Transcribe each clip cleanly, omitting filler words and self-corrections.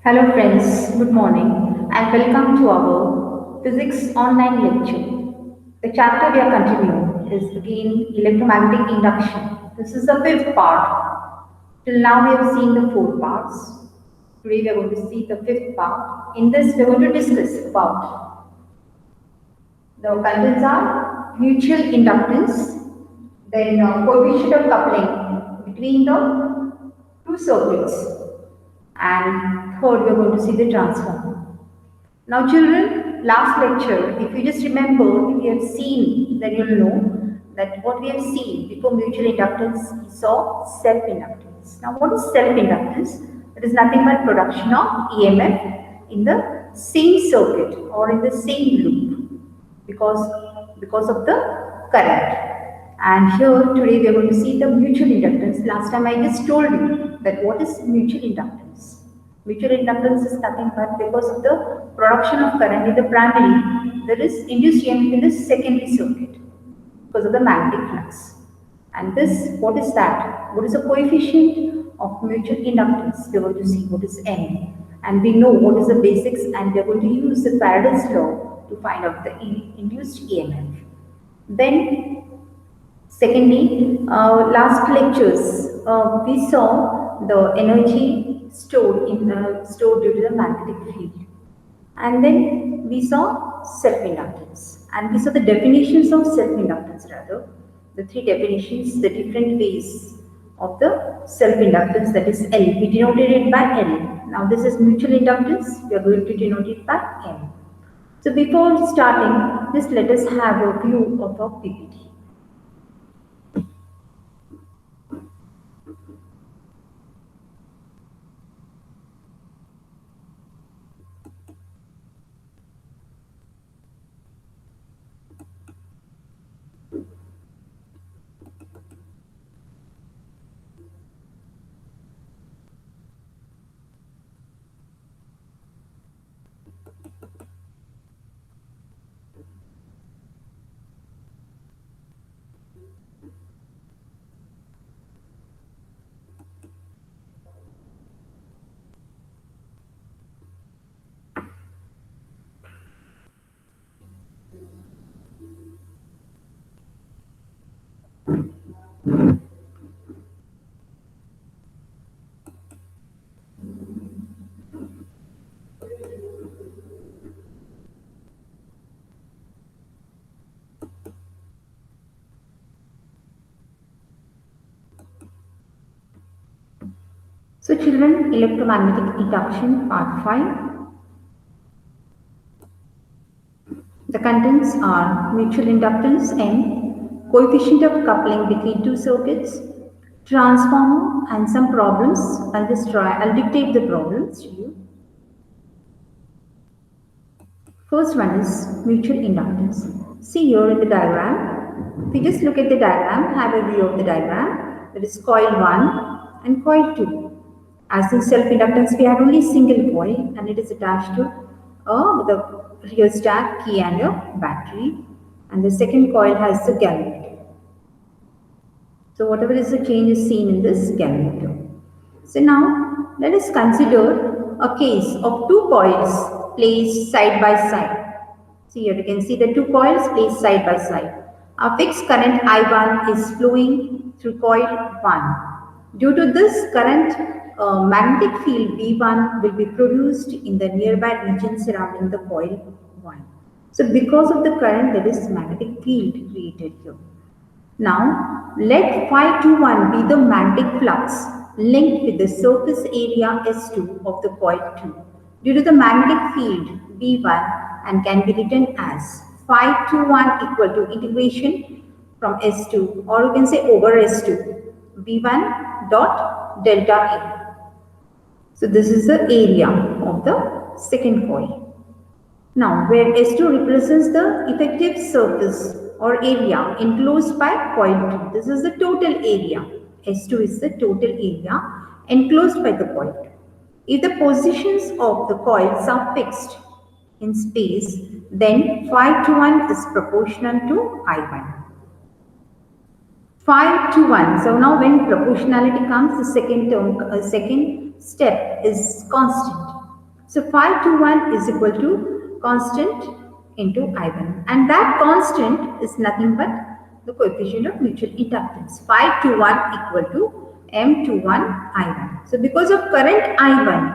Hello friends, good morning and welcome to our physics online lecture. The chapter we are continuing is again electromagnetic induction. This is the fifth part. Till now we have seen the four parts. Today we are going to see the fifth part. In this we are going to discuss about the contents are mutual inductance, then coefficient of coupling between the two circuits, and third we are going to see the transformer. Now children, last lecture, if you just remember, if you have seen, then you'll know that what we have seen before mutual inductance, we saw self-inductance. Now what is self-inductance? It is nothing but production of EMF in the same circuit or in the same loop because, because of the current. And here today we are going to see the mutual inductance. Last time I just told you that what is mutual inductance. Mutual inductance is nothing but because of the production of current in the primary, there is induced EMF in the secondary circuit because of the magnetic flux. And this, what is that? What is the coefficient of mutual inductance? We are going to see what is M. And we know what is the basics, and we are going to use the Faraday's law to find out the induced EMF. Then secondly, last lectures we saw the energy stored due to the magnetic field, and then we saw self-inductance, and we saw the definitions of self-inductance. Rather, the three definitions, the different ways of the self-inductance. That is L. We denoted it by L. Now this is mutual inductance. We are going to denote it by M. So before starting, just let us have a view of our PPT. So children, electromagnetic induction part 5. The contents are mutual inductance M, coefficient of coupling between two circuits, transformer, and some problems. I'll dictate the problems to you. First one is mutual inductance. See here in the diagram. If you just look at the diagram, have a view of the diagram. There is coil 1 and coil 2. As in self-inductance, we have only single coil and it is attached to the rheostat, key, and a battery. And the second coil has the galvanometer. So whatever is the change is seen in this galvanometer. So now let us consider a case of two coils placed side by side. See here you can see the two coils placed side by side. A fixed current I1 is flowing through coil 1. Due to this current, magnetic field V1 will be produced in the nearby region surrounding the coil 1. So because of the current, there is magnetic field created here. Now let phi21 be the magnetic flux linked with the surface area S2 of the coil 2 due to the magnetic field V1, and can be written as phi21 equal to integration from S2, or you can say over S2, V1 dot delta A. So this is the area of the second coil. Now where S2 represents the effective surface or area enclosed by coil 2. This is the total area. S2 is the total area enclosed by the coil 2. If the positions of the coils are fixed in space, then phi21 is proportional to I1. 5 to 1. So now when proportionality comes, the second step is constant. So phi 21 is equal to constant into I1, and that constant is nothing but the coefficient of mutual inductance. Phi 21 equal to M21 I1. So because of current I1,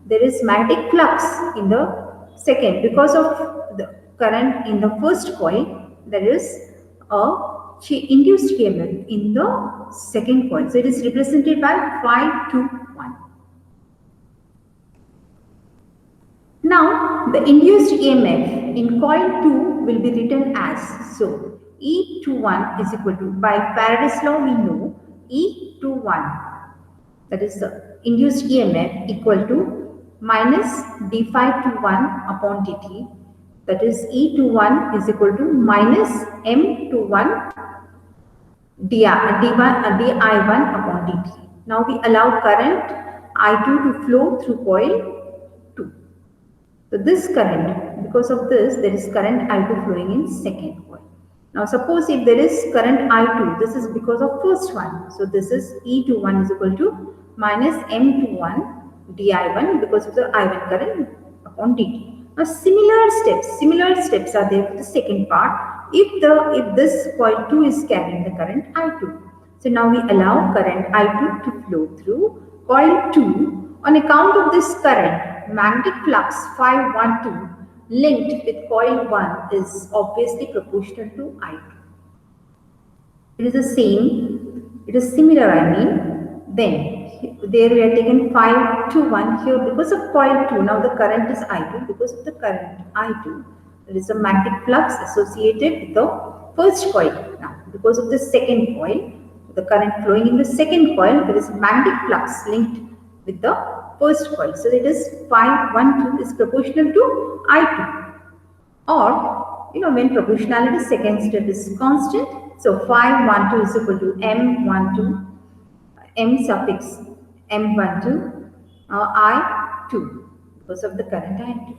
there is magnetic flux in the second. Because of the current in the first coil, there is a induced EMF in the second coil. So it is represented by phi 21. Now, the induced EMF in coil 2 will be written as, so E21 is equal to, by Faraday's law we know E21, that is the induced EMF, equal to minus d phi 21 upon dt, that is E21 is equal to minus M21 di1 upon dt. Now we allow current I2 to flow through coil 2. So this current, because of this, there is current I2 flowing in second coil. Now suppose if there is current I2, this is because of first one. So this is E21 is equal to minus M21 di1 because of the I1 current upon dt. Now similar steps are there for the second part. If this coil 2 is carrying the current I2. So now we allow current I2 to flow through coil 2. On account of this current, magnetic flux phi 12 linked with coil 1 is obviously proportional to I2. It is the same, it is similar, then there we are taking phi 21 here because of coil 2. Now the current is I2. Because of the current I2, there is a magnetic flux associated with the first coil. Now because of the second coil, the current flowing in the second coil, there is a magnetic flux linked with the first coil. So it is phi 12 is proportional to I2. Or, when proportionality second step is constant, so phi 12 is equal to M12, M suffix M12, I2 because of the current I2.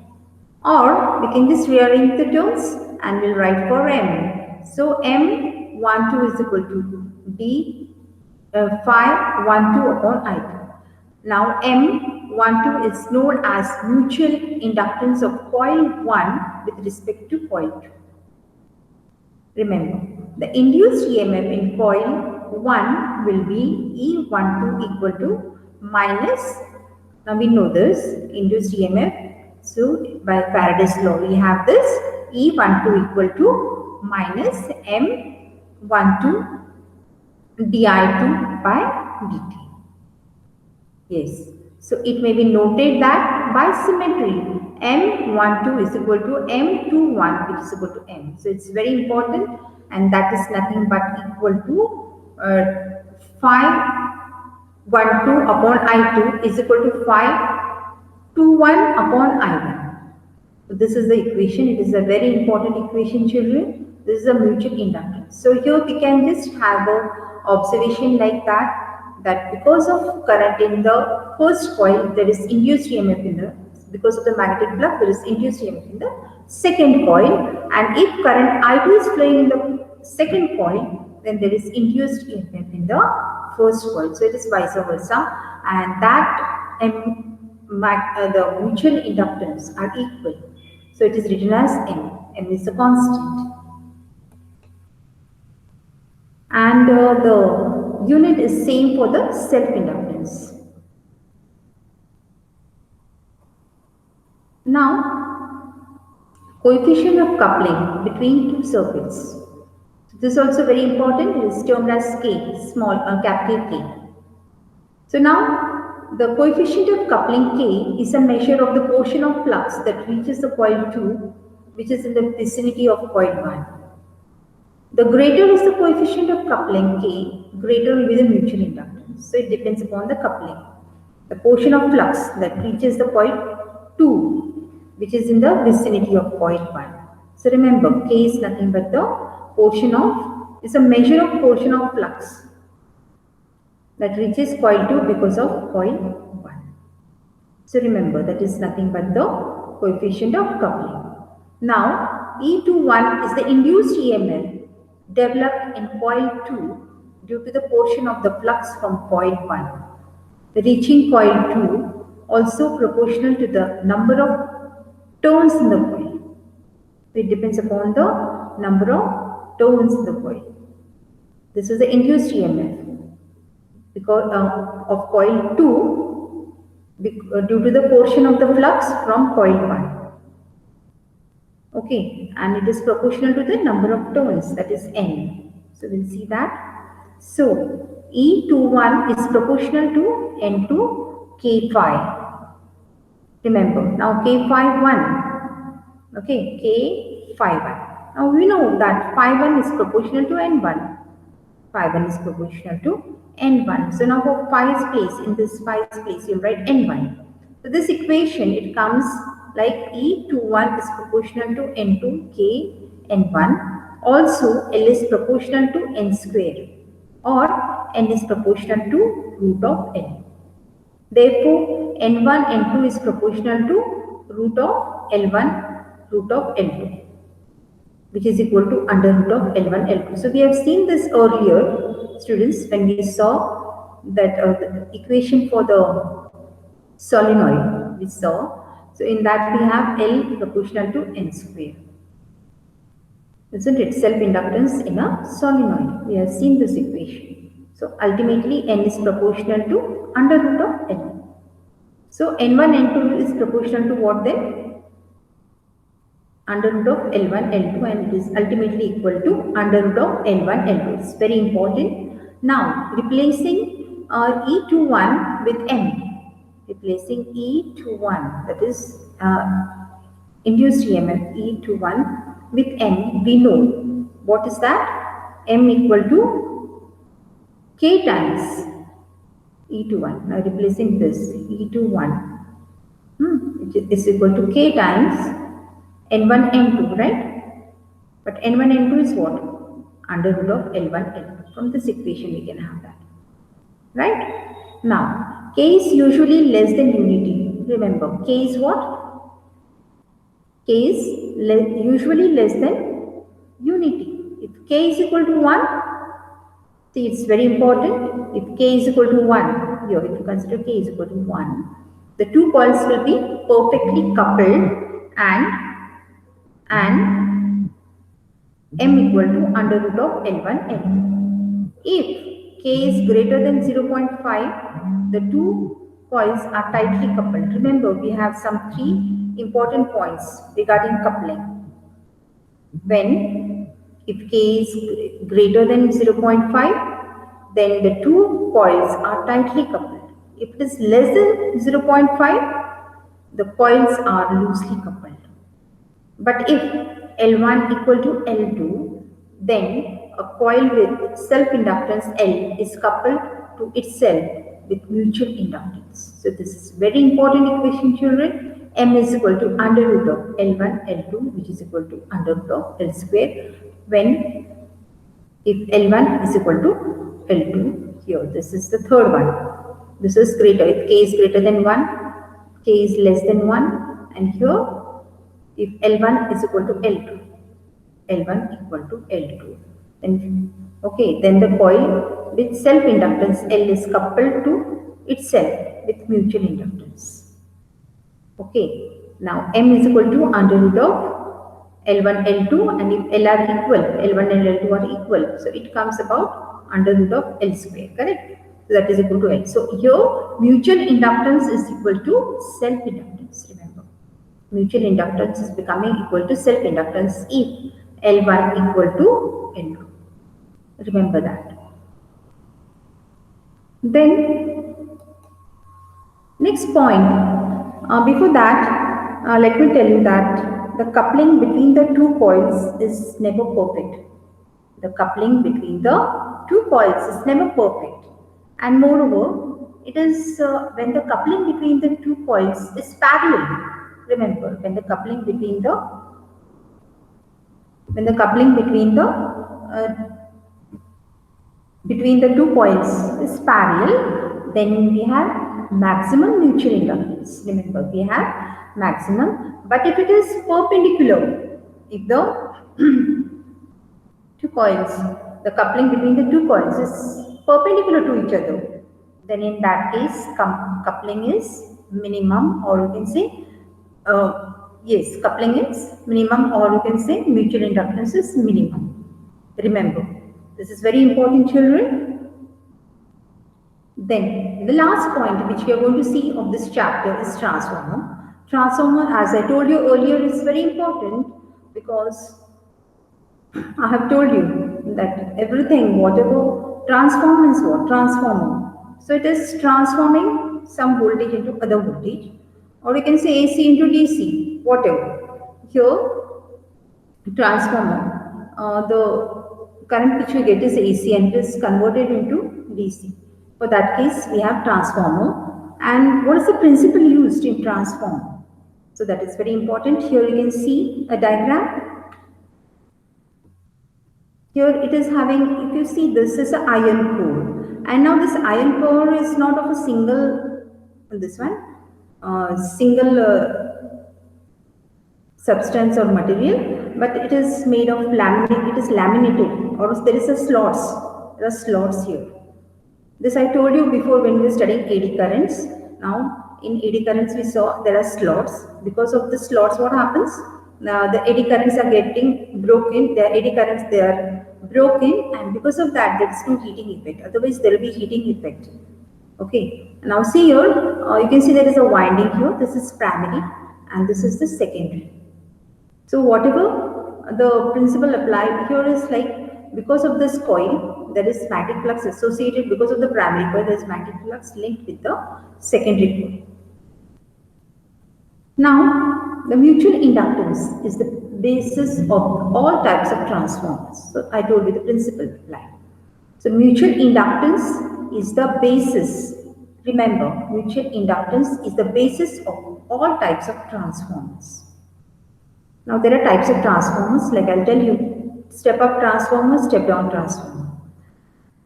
Or we can just rearrange the terms and we'll write for M. So M12 is equal to D phi 12 upon I2. Now M12 is known as mutual inductance of coil 1 with respect to coil 2. Remember, the induced EMF in coil 1 will be E12 equal to minus, now we know this, induced EMF. So by Faraday's law we have this E12 equal to minus M12 di2 by dt. Yes, so it may be noted that by symmetry M12 is equal to M21 which is equal to M. So it's very important, and that is nothing but equal to phi 12 upon I2 is equal to phi 21 upon I1. So this is the equation. It is a very important equation, children. This is a mutual inductance. So here we can just have a observation like that because of current in the first coil, there is induced EMF in the, because of the magnetic flux, there is induced EMF in the second coil, and if current I2 is flowing in the second coil, then there is induced EMF in the first coil. So it is vice versa, and that the mutual inductance are equal. So it is written as M. M is the constant. And the unit is same for the self-inductance. Now, coefficient of coupling between two circuits. This is also very important. It is termed as K, small or capital K. So now, the coefficient of coupling K is a measure of the portion of flux that reaches the coil 2, which is in the vicinity of coil 1. The greater is the coefficient of coupling K, greater will be the mutual inductance. So it depends upon the coupling. The portion of flux that reaches the coil 2, which is in the vicinity of coil 1. So remember, K is nothing but the portion of, is a measure of portion of flux that reaches coil 2 because of coil 1. So remember, that is nothing but the coefficient of coupling. Now, E21 is the induced EMF developed in coil 2 due to the portion of the flux from coil 1 reaching coil 2 also proportional to the number of turns in the coil. It depends upon the number of turns in the coil. This is the induced EMF because of coil 2 due to the portion of the flux from coil 1. Okay, and it is proportional to the number of turns, that is N. So we'll see that. So E21 is proportional to N2 K phi. Remember, now K phi 1. Okay, K phi 1. Now we know that phi 1 is proportional to N1. Phi 1 is proportional to N1. So now for phi's place, in this phi's place, you'll write N1. So this equation, it comes like E21 is proportional to N2 K N1. Also, L is proportional to N square, or N is proportional to root of L. Therefore, N1, N2 is proportional to root of L1, root of L2, which is equal to under root of L1, L2. So we have seen this earlier, students, when we saw that the equation for the solenoid, we saw. So in that we have L proportional to N square. Isn't it? Self-inductance in a solenoid. We have seen this equation. So ultimately N is proportional to under root of N. So N1, N2 is proportional to what then? Under root of L1, L2, and it is ultimately equal to under root of L1, L2. It's very important. Now, replacing E21 with M. Replacing E21, that is induced EMF E21 with M, we know. What is that? M equal to K times E21. Now, replacing this E21 is equal to K times N1, N2, right? But N1, N2 is what? Under root of L1, L2. From this equation we can have that. Right? Now, K is usually less than unity. Remember, K is what? K is usually less than unity. If K is equal to 1, see, it's very important. If K is equal to 1, here, if you consider K is equal to 1, the two coils will be perfectly coupled and M equal to under root of L1, L2. If K is greater than 0.5, the two coils are tightly coupled. Remember, we have some 3 important points regarding coupling. When, if K is greater than 0.5, then the two coils are tightly coupled. If it is less than 0.5, the coils are loosely coupled. But if L1 equal to L2, then a coil with self-inductance L is coupled to itself with mutual inductance. So this is very important equation, children. M is equal to under root of L1, L2, which is equal to under root of L square, when if L1 is equal to L2 here. This is the third one. This is greater. If K is greater than 1, K is less than 1, and here if L1 is equal to L2, L1 equal to L2, then the coil with self-inductance L is coupled to itself with mutual inductance. Okay, now M is equal to under root of L1, L2, and if L are equal, L1 and L2 are equal, so it comes about under root of L square, correct? So that is equal to L. So here mutual inductance is equal to self-inductance, remember. Mutual inductance is becoming equal to self-inductance if L1 equal to L2. Remember that. Then, next point. Before that, let me tell you that the coupling between the two coils is never perfect. The coupling between the two coils is never perfect. And moreover, it is when the coupling between the two coils is parallel. Remember, when the coupling between the two coils is parallel, then we have maximum mutual inductance. Remember, we have maximum. But if it is perpendicular, if the two coils, the coupling between the two coils is perpendicular to each other, then in that case coupling is minimum, or you can say, yes, coupling is minimum, or you can say mutual inductance is minimum. Remember, this is very important, children. Then the last point which we are going to see of this chapter is transformer. Transformer, as I told you earlier, is very important because I have told you that everything, whatever transform is what? Transformer. So it is transforming some voltage into other voltage, or you can say AC into DC, whatever. Here, transformer, the current which we get is AC and it is converted into DC. For that case, we have transformer. And what is the principle used in transformer? So that is very important. Here you can see a diagram. Here it is having, if you see, this is an iron core. And now this iron core is not of a single, this one, single substance or material, but it is made of laminate, it is laminated, or there is a slots, there are slots here. This I told you before when we were studying AD currents. Now in AD currents we saw there are slots. Because of the slots, what happens? Now the AD currents are getting broken, the AD currents they are broken, and because of that there is no heating effect. Otherwise there will be heating effect. Okay, now see here, you can see there is a winding here. This is primary and this is the secondary. So whatever the principle applied here is like, because of this coil, there is magnetic flux associated. Because of the primary coil, there is magnetic flux linked with the secondary coil. Now, the mutual inductance is the basis of all types of transformers. So I told you the principle applied. So mutual inductance is the basis. Remember, mutual inductance is the basis of all types of transformers. Now there are types of transformers, like I'll tell you, step-up transformer, step-down transformer.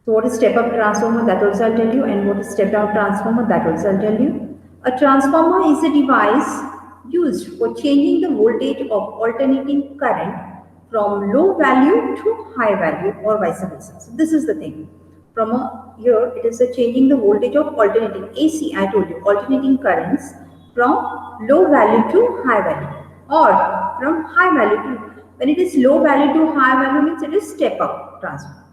So what is step-up transformer, that also I'll tell you, and what is step-down transformer, that also I'll tell you. A transformer is a device used for changing the voltage of alternating current from low value to high value, or vice versa. So this is the thing. From here, it is a changing the voltage of alternating AC, I told you, alternating currents from low value to high value, or from high value to, when it is low value to high value means it is step up transformer,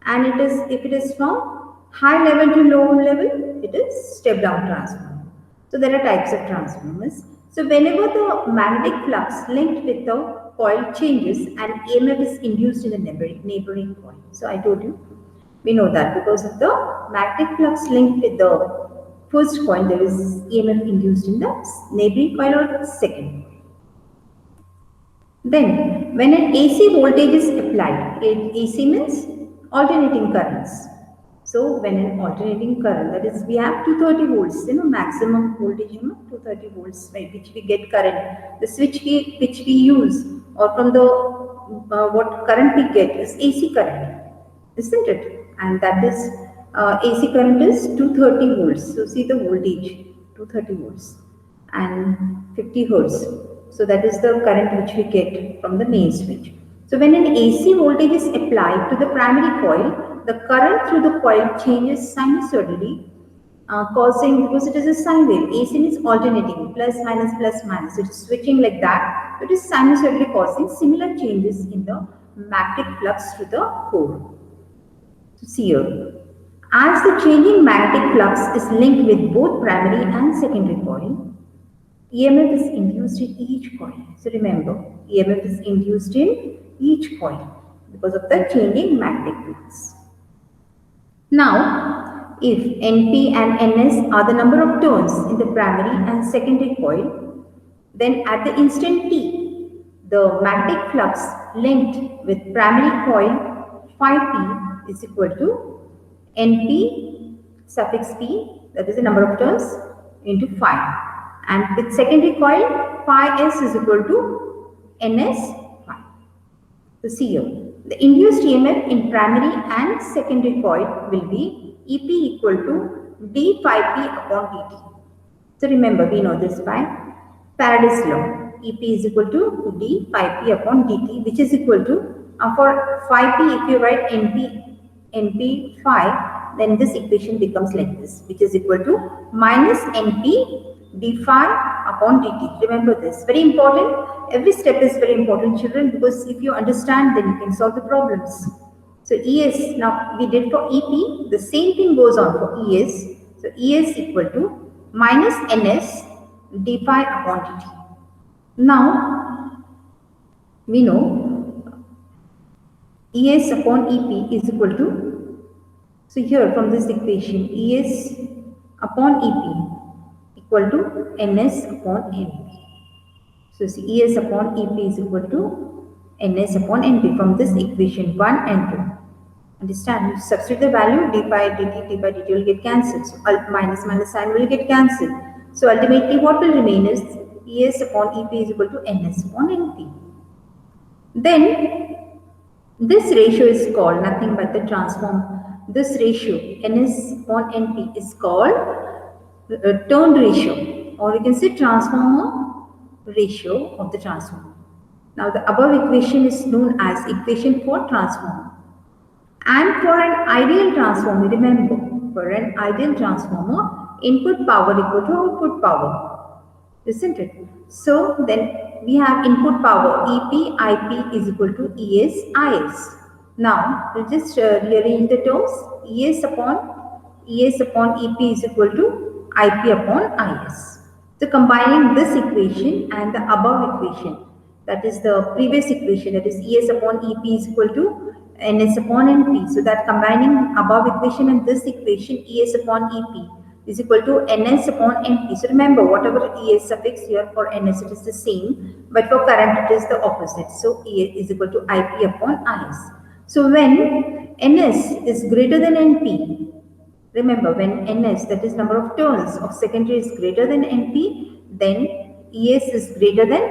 and it is, if it is from high level to low level, it is step down transformer. So there are types of transformers. So whenever the magnetic flux linked with the coil changes, an EMF is induced in the neighboring coil. So I told you, we know that because of the magnetic flux linked with the first coil, there is EMF induced in the neighboring coil or second coil. Then, when an AC voltage is applied, AC means alternating currents. So, when an alternating current, that is, we have 230 volts, maximum voltage, 230 volts, which we get current. The switch key which we use, or from the what current we get is AC current, isn't it? And that is AC current is 230 volts. So, see the voltage, 230 volts and 50 hertz. So that is the current which we get from the main switch. So when an AC voltage is applied to the primary coil, the current through the coil changes sinusoidally, causing, because it is a sine wave, AC means alternating, plus minus, it is switching like that. It is sinusoidally causing similar changes in the magnetic flux through the core. So see here, as the changing magnetic flux is linked with both primary and secondary coil, EMF is induced in each coil. So remember, EMF is induced in each coil because of the changing magnetic flux. Now, if NP and NS are the number of turns in the primary and secondary coil, then at the instant T, the magnetic flux linked with primary coil phi P is equal to NP suffix P, that is the number of turns, into phi. And with secondary coil, phi s is equal to ns phi. So see here, the induced EMF in primary and secondary coil will be EP equal to d phi p upon dt. So remember, we know this by Faraday's law. EP is equal to d phi p upon dt, which is equal to, for phi p, if you write np phi, then this equation becomes like this, which is equal to minus np d phi upon dt. Remember this, very important. Every step is very important, children, because if you understand, then you can solve the problems. So ES, now we did for EP, the same thing goes on for ES. So ES equal to minus NS d phi upon dt. Now we know ES upon EP is equal to, so here from this equation, ES upon EP equal to NS upon NP. So see, ES upon EP is equal to NS upon NP from this equation 1 and 2. Understand? You substitute the value, d by dt will get cancelled. So minus minus sign will get cancelled. So ultimately what will remain is ES upon EP is equal to NS upon NP. Then this ratio is called nothing but the transform. This ratio NS upon NP is called turn ratio, or you can say transformer ratio of the transformer. Now the above equation is known as equation for transformer. And for an ideal transformer, remember, for an ideal transformer, input power equal to output power, isn't it? So then we have input power EP IP is equal to ES IS. Now we'll just rearrange the terms. ES upon EP is equal to IP upon IS. So combining this equation and the above equation, that is the previous equation, that is ES upon EP is equal to NS upon NP. So that combining above equation and this equation, ES upon EP is equal to NS upon NP. So remember, whatever ES suffix here for NS, it is the same, but for current it is the opposite. So ES is equal to IP upon IS. So when NS is greater than NP, remember, when NS, that is number of turns of secondary, is greater than NP, then ES is greater than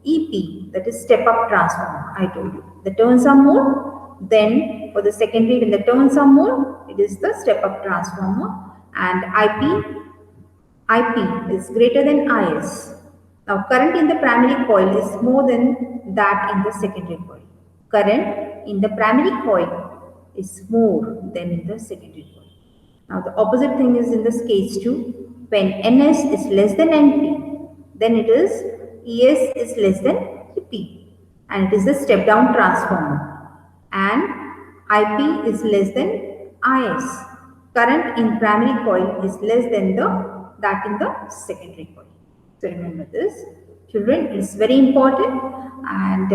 EP, that is step up transformer. I told you the turns are more, then for the secondary, when the turns are more, it is the step up transformer, and IP is greater than IS. Now current in the primary coil is more than that in the secondary coil. Current in the primary coil is more than in the secondary coil. Now the opposite thing is in this case too. When NS is less than NP, then it is ES is less than EP, and it is the step down transformer, and IP is less than IS. Current in primary coil is less than that in the secondary coil. So remember this, children, it's very important, and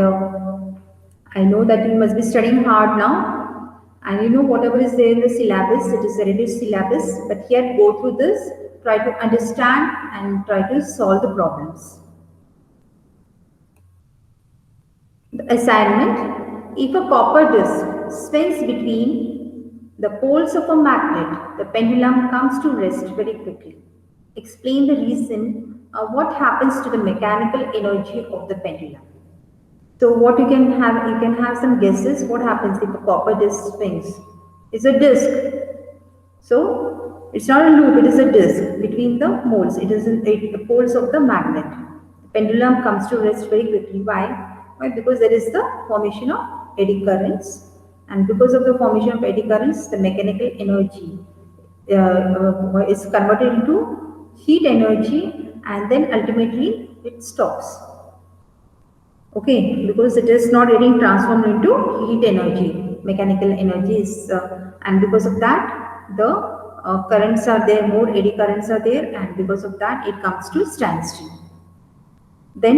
I know that you must be studying hard now, and you know whatever is there in the syllabus, it is a reduced syllabus, but yet go through this, try to understand and try to solve the problems. The assignment: if a copper disc swings between the poles of a magnet, the pendulum comes to rest very quickly. Explain the reason. What happens to the mechanical energy of the pendulum? So what you can have some guesses. What happens if a copper disc swings? It's a disc. So it's not a loop, it is a disc between the moles. It is in the poles of the magnet. The pendulum comes to rest very quickly. Why? Why? Because there is the formation of eddy currents, and because of the formation of eddy currents, the mechanical energy is converted into heat energy, and then ultimately it stops. Okay, because it is not getting transformed into heat energy, mechanical energy is, and because of that, the currents are there, more eddy currents are there, and because of that, it comes to standstill. Then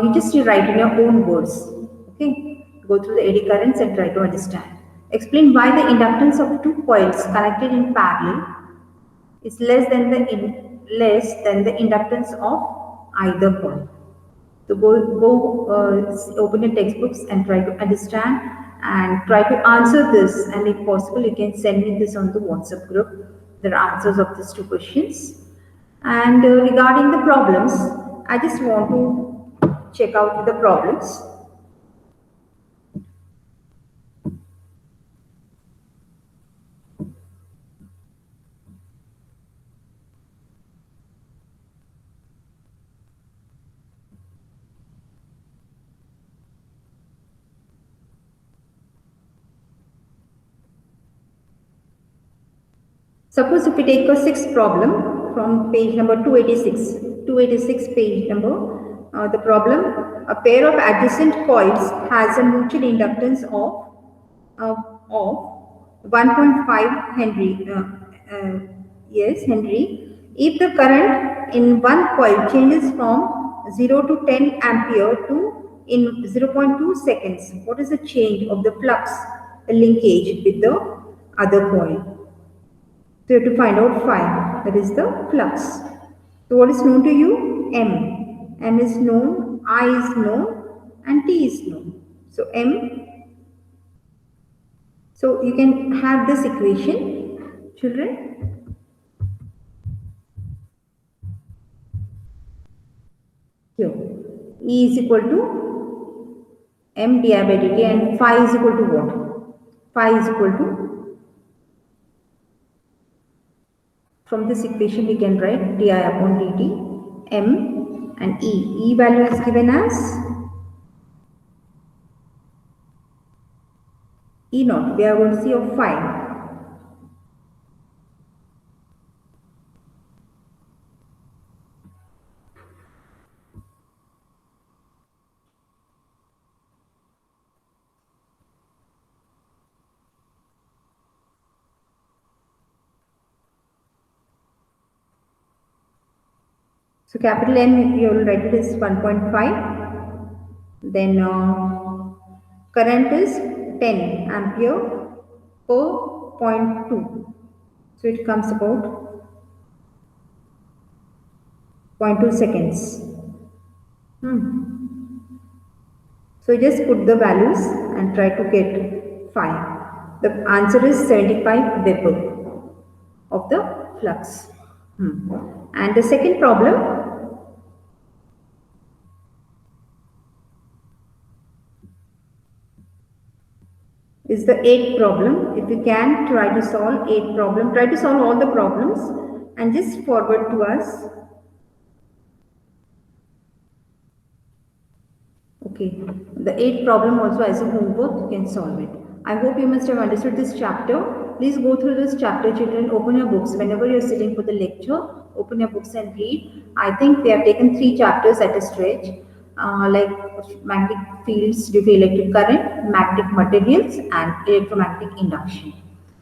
you just write in your own words. Okay, go through the eddy currents and try to understand. Explain why the inductance of two coils connected in parallel is less than the inductance of either coil. So open your textbooks and try to understand and try to answer this. And if possible, you can send me this on the WhatsApp group. The answers of these two questions. And regarding the problems, I just want to check out the problems. Suppose if we take a sixth problem, from page number 286. 286 page number. The problem: a pair of adjacent coils has a mutual inductance of 1.5 Henry. Yes, Henry. If the current in one coil changes from 0 to 10 ampere to in 0.2 seconds, what is the change of the flux linkage with the other coil? So you have to find out phi, that is the flux. So what is known to you? M. M is known, I is known, and T is known. So M. So you can have this equation, children. Here. E is equal to M di by dt, and phi is equal to what? Phi is equal to, from this equation we can write di upon dt, M and E. E value is given as E naught. We are going to see of phi. So capital M, you will write it as 1.5. Then current is 10 ampere per 0.2. So it comes about 0.2 seconds. So just put the values and try to get phi. The answer is 75 Weber of the flux. And the second problem, is the 8th problem. If you can, try to solve 8th problem. Try to solve all the problems and just forward to us. Okay, the 8th problem also as a homework, you can solve it. I hope you must have understood this chapter. Please go through this chapter, children. Open your books. Whenever you're sitting for the lecture, open your books and read. I think we have taken 3 chapters at a stretch, like magnetic fields due to electric current, magnetic materials, and electromagnetic induction.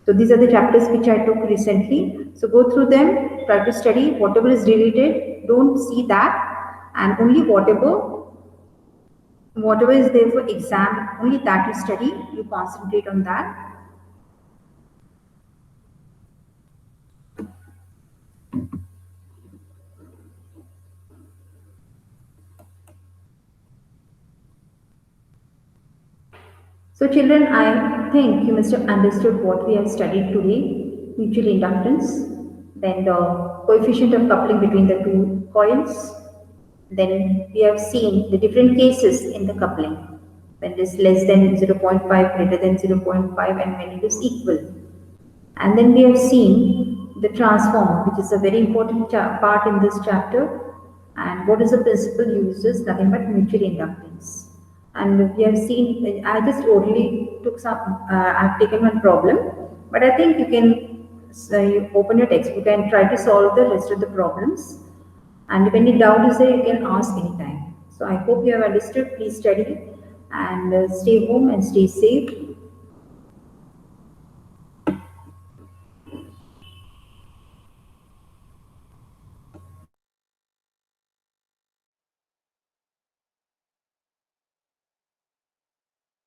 So these are the chapters which I took recently. So go through them, try to study whatever is related. Don't see that, and only whatever is there for exam, only that you study, you concentrate on that. So children, I think you must have understood what we have studied today: mutual inductance, then the coefficient of coupling between the two coils. Then we have seen the different cases in the coupling, when it is less than 0.5, greater than 0.5, and when it is equal. And then we have seen the transformer, which is a very important part in this chapter. And what is the principal uses? Nothing but mutual inductance. And we have seen, I just only took some, I've taken one problem, but I think you can you open your textbook and try to solve the rest of the problems. And if any doubt is there, you can ask anytime. So I hope you have understood. Please study and stay home and stay safe.